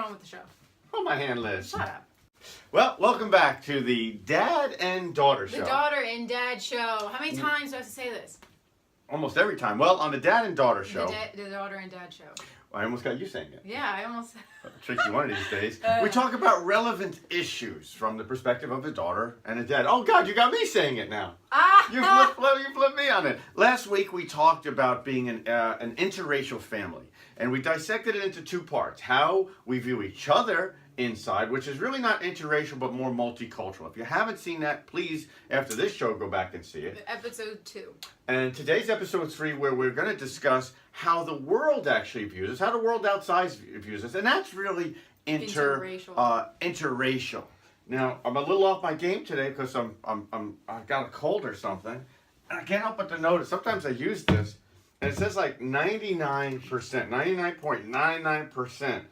on with the show. Hold my hand, Liz. Shut up. Well, welcome back to the Dad and Daughter Show. The Daughter and Dad Show. How many times do I have to say this? Almost every time. Well, on the Dad and Daughter Show. The Daughter and Dad Show. I almost got you saying it. Yeah, I almost... Tricky one of these days. We talk about relevant issues from the perspective of a daughter and a dad. Oh, God, you got me saying it now. You flipped me on it. Last week, we talked about being an interracial family. And we dissected it into two parts. How we view each other inside, which is really not interracial, but more multicultural. If you haven't seen that, please, after this show, go back and see it. Episode 2. And today's episode 3, where we're going to discuss how the world actually views us, how the world outside views us, and that's really interracial. Now, I'm a little off my game today because I've got a cold or something, and I can't help but to notice. Sometimes I use this, and it says like 99%, 99.99%.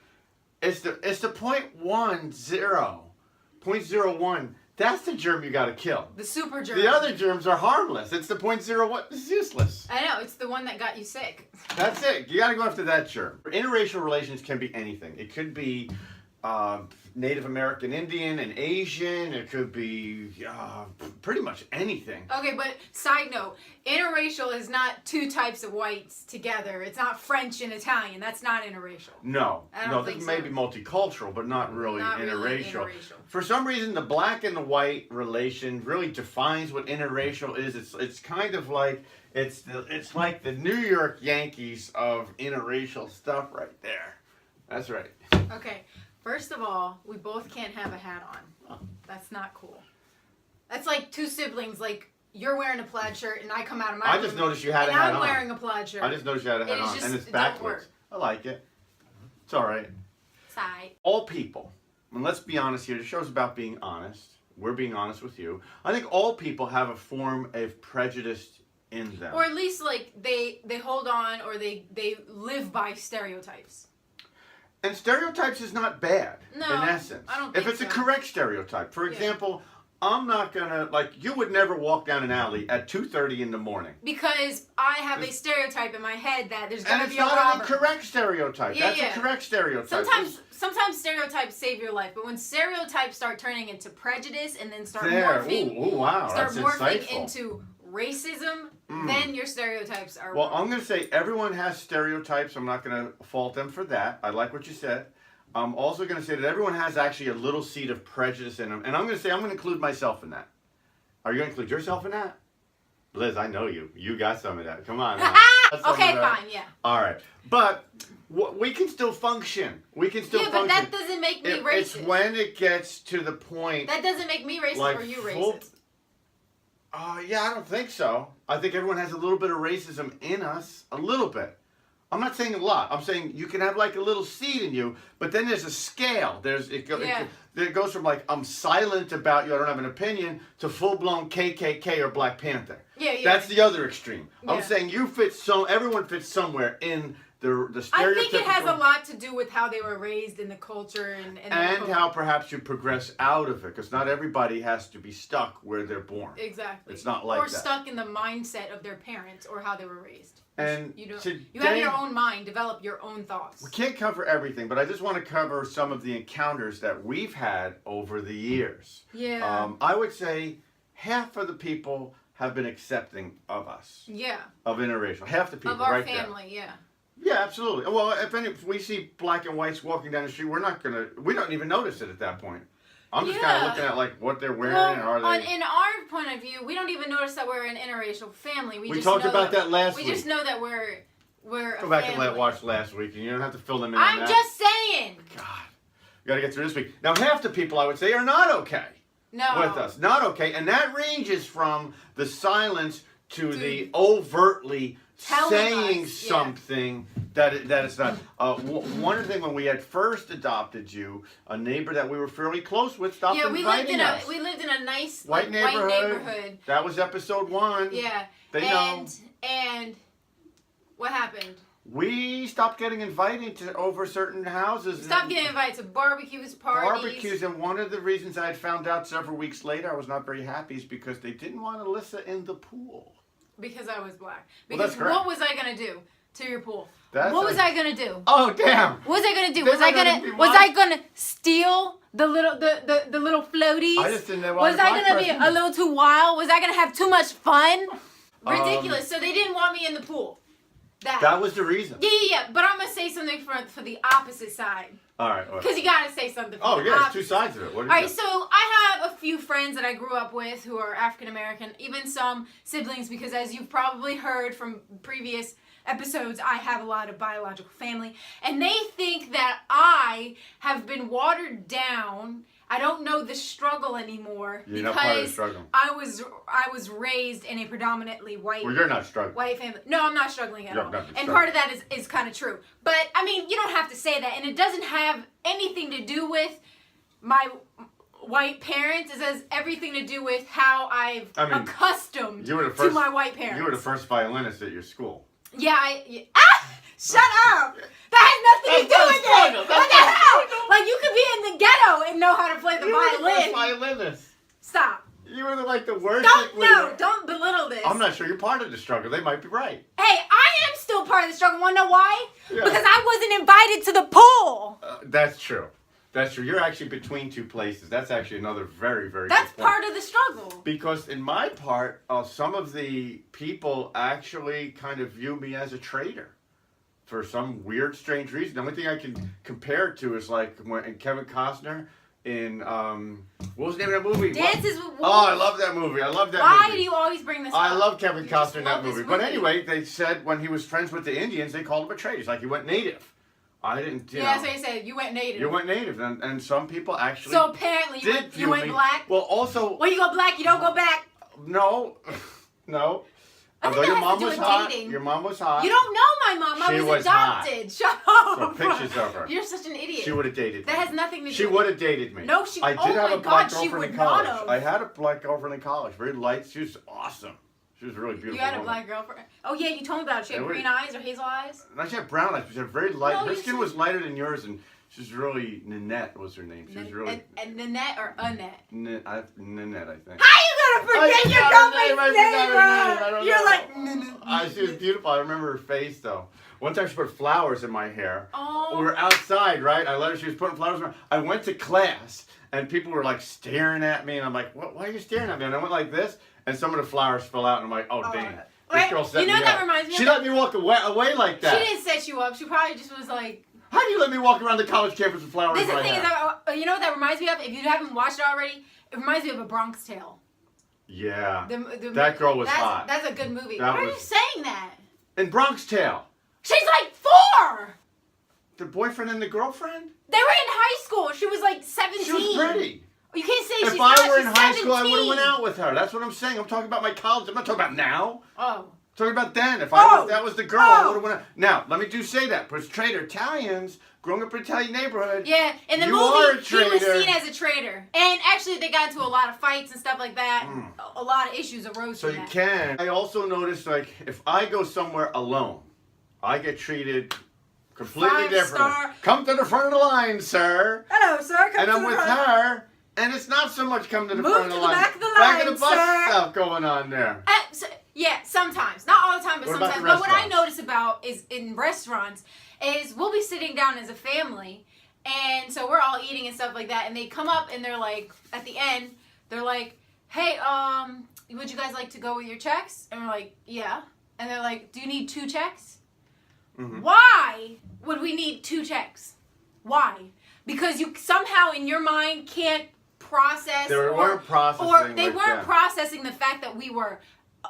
It's the 0.01. That's the germ you got to kill. The super germ. The other germs are harmless. It's the 0.01. It's useless. I know. It's the one that got you sick. That's it. You got to go after that germ. Interracial relations can be anything. It could be Native American Indian and Asian. It could be pretty much anything. Okay, but side note, interracial is not two types of whites together. It's not French and Italian. That's not interracial. No, this may be multicultural, but not really interracial. For some reason, the black and the white relation really defines what interracial is. It's kind of like it's like the New York Yankees of interracial stuff right there. That's right. Okay. First of all, we both can't have a hat on. That's not cool. That's like two siblings, like you're wearing a plaid shirt and I come out of my room. I just noticed you had a hat on. And I'm wearing a plaid shirt. I just noticed you had a hat on. And it's backwards. I like it. It's all right. Side. All people, and let's be honest here, the show's about being honest. We're being honest with you. I think all people have a form of prejudice in them. Or at least like they hold on or they live by stereotypes. And stereotypes is not bad, in essence. I don't think if it's a correct stereotype. For example, I'm not going to, you would never walk down an alley at 2:30 in the morning. Because I have a stereotype in my head that there's going to be a robber. And it's not a correct stereotype. That's a correct stereotype. Sometimes stereotypes save your life, but when stereotypes start turning into prejudice and then start morphing into racism, then your stereotypes are wrong. I'm going to say everyone has stereotypes. I'm not going to fault them for that. I like what you said. I'm also going to say that everyone has actually a little seed of prejudice in them. And I'm going to say I'm going to include myself in that. Are you going to include yourself in that? Liz, I know you. You got some of that. Come on. Okay, fine, yeah. All right. But we can still function. We can still function. Yeah, but that doesn't make me racist. It's when it gets to the point... That doesn't make me racist or you racist. Yeah, I don't think so. I think everyone has a little bit of racism in us. A little bit. I'm not saying a lot. I'm saying you can have like a little seed in you, but then there's a scale. It goes from like, I'm silent about you, I don't have an opinion, to full-blown KKK or Black Panther. Yeah. That's the other extreme. Yeah. I'm saying everyone fits somewhere in the stereotypical... I think it has a lot to do with how they were raised in the culture and how perhaps you progress out of it, because not everybody has to be stuck where they're born. Exactly. It's not like that. Or stuck in the mindset of their parents or how they were raised. And you have your own mind, develop your own thoughts. We can't cover everything, but I just want to cover some of the encounters that we've had over the years. Yeah. I would say half of the people have been accepting of us. Yeah. Of interracial. Half the people, of our right family, there. Yeah, absolutely. Well, if we see black and whites walking down the street, we don't even notice it at that point. I'm just kind of looking at like what they're wearing and are they... In our point of view, we don't even notice that we're an interracial family. We talked about that last week. We just know that we're a Go back and watch last week, and you don't have to fill them in. I'm just saying. God, you got to get through this week. Now, half the people I would say are not okay. With us, not okay, and that ranges from the silence to the overtly saying something that it's not. One thing, when we had first adopted you, a neighbor that we were fairly close with stopped inviting us. We lived in a nice white neighborhood. That was episode 1. Yeah. They know. And what happened? We stopped getting invited to over certain houses. Stopped getting invited to barbecues, parties. And one of the reasons I had found out several weeks later I was not very happy is because they didn't want Alyssa in the pool. Because I was black. Because what was I going to do? to your pool. What was I gonna do? Oh damn! What was I gonna do? Was I gonna steal the little floaties? I just didn't know. Was I gonna be a little too wild? Was I gonna have too much fun? Ridiculous. So they didn't want me in the pool. That was the reason. Yeah. But I'm gonna say something for the opposite side. All right. Because you gotta say something. Oh yeah, there's two sides of it. All right. So I have a few friends that I grew up with who are African American, even some siblings, because as you've probably heard from previous episodes, I have a lot of biological family, and they think that I have been watered down. I don't know the struggle anymore. You're not part of the struggle. I was raised in a predominantly white. Well, you're not struggling. White family. No, I'm not struggling at all. And part of that is kind of true. But I mean, you don't have to say that, and it doesn't have anything to do with my white parents. It has everything to do with how I've accustomed to my white parents. You were the first violinist at your school. Yeah, shut up! That has nothing to do with it! What the hell? Like, you could be in the ghetto and know how to play the violin. You were the first violinist. Stop. You were the worst. Don't belittle this. I'm not sure you're part of the struggle. They might be right. Hey, I am still part of the struggle. Want to know why? Yeah. Because I wasn't invited to the pool. That's true. That's true. You're actually between two places. That's actually another very, very That's good point. part of the struggle. Because in my part, some of the people actually kind of view me as a traitor for some weird, strange reason. The only thing I can compare it to is like when Kevin Costner in, what was the name of that movie? Dances with Wolves. Oh, I love that movie. I love that movie. Why do you always bring this up? I love Kevin Costner in that movie. But anyway, they said when he was friends with the Indians, they called him a traitor. It's like he went native. I didn't, you know. Yeah, so you said you went native. You went native, and some people actually. So apparently you went black. Well, also. When you go black, you don't go back. No. Although your mom was hot. Dating. Your mom was hot. You don't know my mom. I was adopted. Shut up. So pictures of her. You're such an idiot. She would have dated me. That has nothing to do. She would have dated me. No, she. I did have a black girlfriend in college. Not have. I had a black girlfriend in college. Very light. She was awesome. She was a really beautiful. You had a black girlfriend? Oh yeah, you told me about it. She had green eyes or hazel eyes? No, she had brown eyes. She had very light. Her skin was lighter than yours, and she's really Nanette was her name. She was really. And Nanette or Annette? Nanette, I think. How you gonna forget your girlfriend's name? You're like. She was beautiful. I remember her face though. One time she put flowers in my hair. Oh. We were outside, right? I let her. She was putting flowers in my hair. I went to class, and people were like staring at me, and I'm like, "What? Why are you staring at me?" And I went like this. And some of the flowers fell out, and I'm like, oh, dang. This girl set me up. That reminds me She let me walk away like that. She didn't set you up. She probably just was like... How do you let me walk around the college campus with flowers in my hair? You know what that reminds me of? If you haven't watched it already, it reminds me of A Bronx Tale. Yeah. That girl was hot. That's a good movie. Why are you saying that? In Bronx Tale. She's like 4! The boyfriend and the girlfriend? They were in high school. She was like 17. She was pretty. You can't say she's If not. I were in high 17. school, I would have went out with her. That's what I'm saying. I'm talking about my college. I'm not talking about now. Oh. I'm talking about then. If that was the girl, I would have went out. Now, let me say that. Because traitor Italians, growing up in an Italian neighborhood. Yeah, in the movie, he was seen as a traitor. And actually, they got into a lot of fights and stuff like that. A lot of issues arose from that. So you can. I also noticed, like, if I go somewhere alone, I get treated completely different. Come to the front of the line, sir. Hello, sir. Come and I'm with her. And it's not so much come to the front of the line. Back of the line, back of the bus stuff going on there. Yeah, sometimes. Not all the time, but sometimes. But what I notice about is in restaurants is we'll be sitting down as a family, and so we're all eating and stuff like that, and they come up and they're like, at the end, they're like, hey, would you guys like to go with your checks? And we're like, yeah. And they're like, do you need 2 checks? Mm-hmm. Why would we need 2 checks? Why? Because you somehow in your mind can't process they weren't processing the fact that we were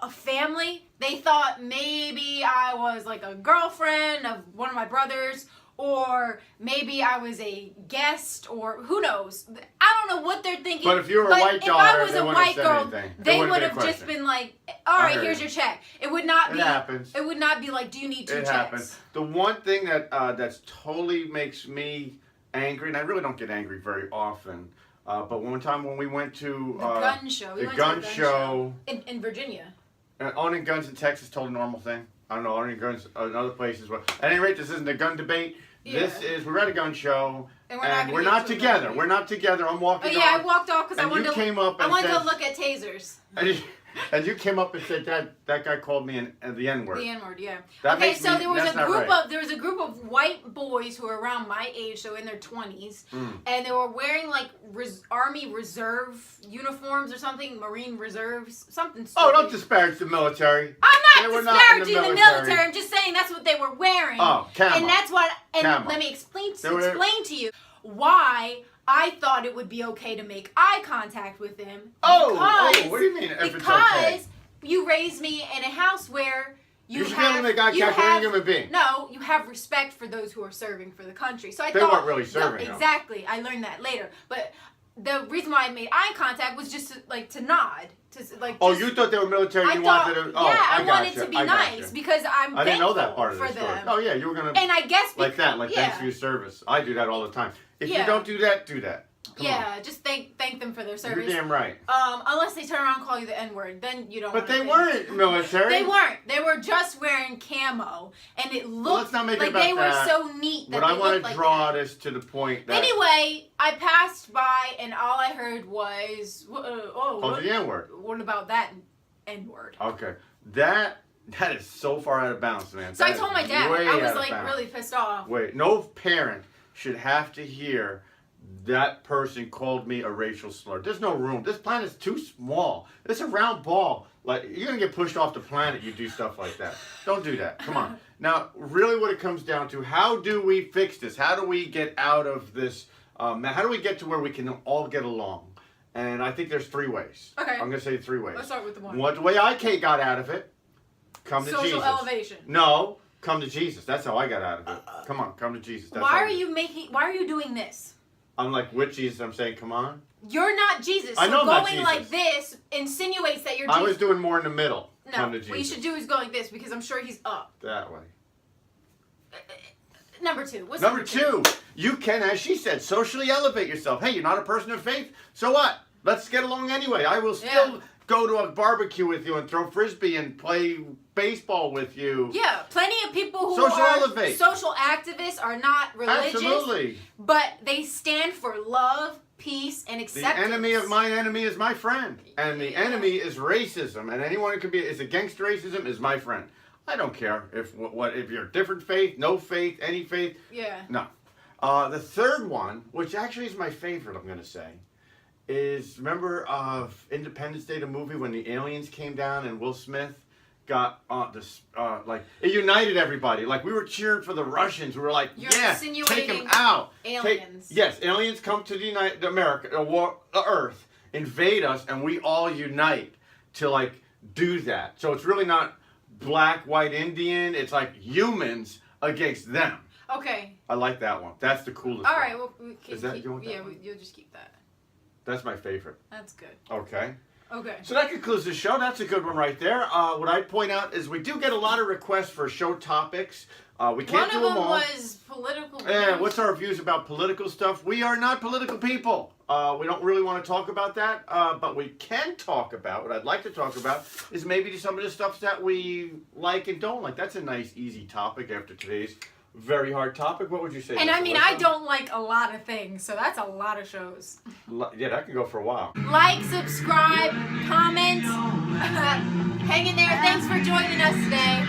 a family. They thought maybe I was like a girlfriend of one of my brothers, or maybe I was a guest, or who knows. I don't know what they're thinking. But if you were a white daughter, if I was a white girl, they would have just been like, all right, here's your check. It would not be. It happens. It would not be like, do you need 2 checks? It happens. The one thing that that's totally makes me angry, and I really don't get angry very often, but one time when we went to the gun show, the gun show in Virginia. Owning guns in Texas, totally normal thing. I don't know, owning guns in other places. Well, at any rate, this isn't a gun debate. Yeah. We're at a gun show, and we're not together. We're not together. I'm walking off. I walked off because I wanted to came up and I wanted to look at tasers. And you came up and said that guy called me the N-word. The N-word, yeah. That okay, so there was a group of white boys who were around my age, so in their 20s, and they were wearing like Army Reserve uniforms or something, Marine Reserves, something stupid. Oh, don't disparage the military. I'm not disparaging the military. I'm just saying that's what they were wearing. Oh, camo. And that's what. And camo. let me explain to you why I thought it would be okay to make eye contact with them. What do you mean? Because you raised me in a house where you should be able to make eye contact with any human being. No, you have respect for those who are serving for the country. So they weren't really serving. No, exactly. I learned that later. But the reason why I made eye contact was just to nod. You thought they were military? I wanted to be nice because I didn't know that part of the story. Them. Oh yeah, you were gonna. And I guess thanks for your service. I do that all the time. If you don't do that, do that. Come on. Just thank them for their service. You're damn right. Unless they turn around and call you the N-word, then you don't. But they weren't military. They weren't. They were just wearing camo, and it looked let's not make like it about they that. were so neat. That But I want to draw this to the point that. Anyway, I passed by, and all I heard was, the N-word. What about that N-word? Okay, that is so far out of bounds, man. So I told my dad. I was like really pissed off. Wait, no parent should have to hear that person called me a racial slur. There's no room. This planet's too small. It's a round ball. Like, you're going to get pushed off the planet, you do stuff like that. Don't do that. Come on. Now, really what it comes down to, how do we fix this? How do we get out of this? How do we get to where we can all get along? And I think there's 3 ways. Okay. I'm going to say 3 ways. Let's start with the one. The way I got out of it, come to Jesus. Social elevation. No, come to Jesus. That's how I got out of it. Come on, come to Jesus. Why are you doing this? I'm like, with Jesus, I'm saying, come on. You're not Jesus. I know so I'm not going Jesus. like this insinuates that you're Jesus. I was doing more in the middle. No, come to Jesus. What you should do is go like this because I'm sure he's up. That way. Number 2. What's number 2? You can, as she said, socially elevate yourself. Hey, you're not a person of faith? So what? Let's get along anyway. I will still go to a barbecue with you and throw frisbee and play baseball with you. Yeah, plenty of people who elevate. Social activists are not religious. Absolutely. But they stand for love, peace, and acceptance. The enemy of my enemy is my friend. And the enemy is racism. And anyone who is against racism is my friend. I don't care if you're different faith, no faith, any faith. Yeah. No. The third one, which actually is my favorite, I'm going to say, is, remember Independence Day, the movie, when the aliens came down and Will Smith got it united everybody. Like, we were cheering for the Russians. We were like, take them out. Aliens. Yes, aliens come to the Earth, invade us, and we all unite to do that. So it's really not black, white, Indian. It's like humans against them. Okay. I like that one. That's the coolest one. All right, well, you'll just keep that. That's my favorite. That's good. Okay. Okay. So that concludes the show. That's a good one right there. What I'd point out is we do get a lot of requests for show topics. We can't do them all. One of them was political. What's our views about political stuff? We are not political people. We don't really want to talk about that. But we can talk about, what I'd like to talk about, is maybe some of the stuff that we like and don't like. That's a nice, easy topic after today's very hard topic. What would you say? And I mean, I don't like a lot of things, so that's a lot of shows. Yeah, that can go for a while. Like, subscribe, comment. Hang in there. Thanks for joining us today.